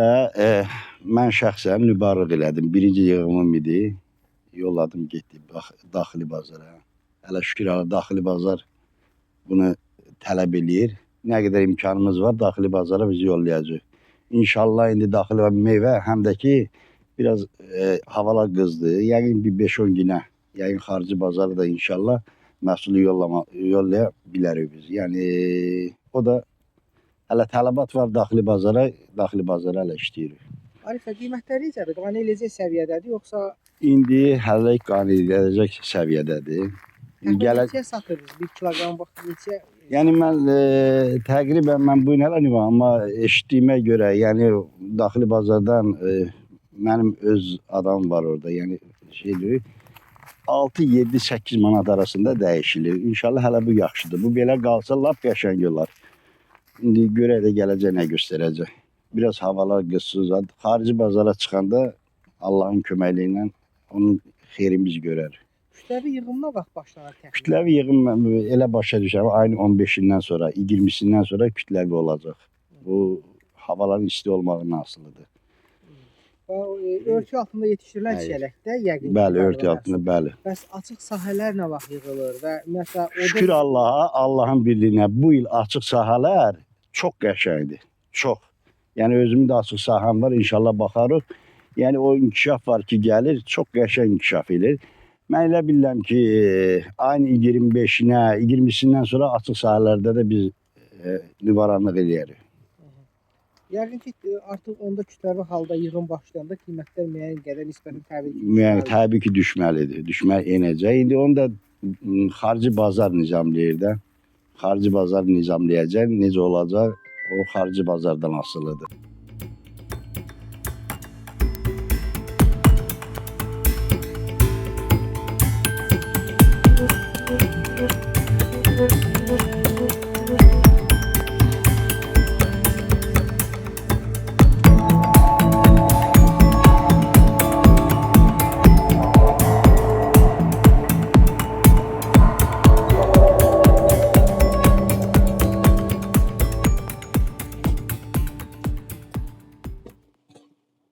Mən şəxsən mübarək elədim. Birinci yığımım idi. Yolladım, getdi daxili bazara. Hələ şükür daxili bazar bunu tələb eləyir. Nə qədər imkanımız var daxili bazara biz yollayacağıq. İnşallah indi daxili meyvə həm də ki biraz havalar qızdı. Yəqin bir 5-10 günə, yəqin xarici bazara da inşallah məhsulu yollaya bilərik biz. Yəni o da hələ tələbat var daxili bazara hələ işləyirik. Arifə, qiymətləri necədir? Qane eləyəcək səviyyədədir, yoxsa? İndi hələ qane eləyəcək səviyyədədir. Neçəyə satırdınız? 1 kiloqram vaxt neçə? Yəni mən təqribən mən bu ilə amma eşitdiyimə görə, yəni daxili bazardan mənim öz adamım var orada. Yəni şeydir 6, 7, 8 manat arasında dəyişilir. İnşallah hələ bu yaxşıdır. Bu belə qalsa lap qəşəng olar. İndi görək də gələcək nə göstərəcək. Biraz havalar qızsız. Xarici bazara çıxanda Allahın köməkliyi ilə onun xeyrimiz görər. Kütləvi yığımına vaxt başlanır təxminən? Kütləvi yığım elə başa düşər. Ayın 15-dən sonra, 20-sindən sonra kütləvi olacaq. Bu havaların isti olmağından asılıdır. Örtü altında yetişdirilən çiyələkdə yəqin. Bəli, örtü altında, bəli. Bəs açıq sahələr nə vaxt yığılır və məsələn şükür Allaha, Allahın birliyinə bu il açıq sahələr çox qəşəngdir. Çox. Yəni özümün də açıq sahəm var, inşallah baxarıq. Yəni o inkişaf var ki, gəlir, çox qəşəng inkişaf edir. Mən elə bilirəm ki, ayın 25-nə, 20-sindən sonra açıq sahələrdə də biz nüvaranlıq eləyərik. Yəqin ki, artıq onda kütləvi halda yığım başlayanda qiymətlər müəyyən qədər nisbətən təbii ki, düşməlidir. Düşməli enəcək. İndi onu da xarici bazar nizamlayır da. Xarici bazar nizamlayacaq. Necə olacaq? O xarici bazardan asılıdır.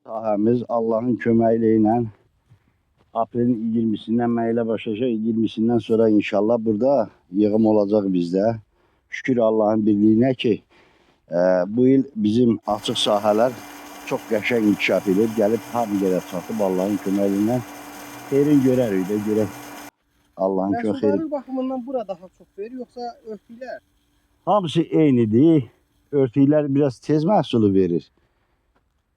Sahəmiz Allahın köməyi ilə aprelin 20-sindən mən elə başlayacaq, 20-sindən sonra inşallah burada yığım olacaq bizdə. Şükür Allahın birliyinə ki, bu il bizim açıq sahələr çox qəşəng inkişaf edir. Gəlib hamı qədər çatıb Allahın köməyi ilə xeyrin görərik də, görək. Allahın köməyi. Məhsuldarlıq baxımından bura daha çox verir, yoxsa örtüklər? Hamısı eynidir. Örtüklər biraz tez məhsulu verir.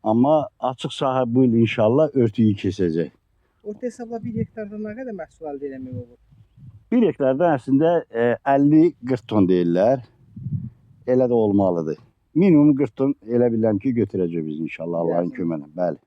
Amma açıq sahə bu il inşallah örtüyü kesəcək. Orta hesabla 1 hektardan nə qədər məhsul əldə eləmək olur? 1 hektardan əslində 50-40 ton deyirlər. Elə də olmalıdır. Minimum 40 ton elə bilirəm ki, götürəcək biz inşallah Allahın köməyi ilə. Bəli.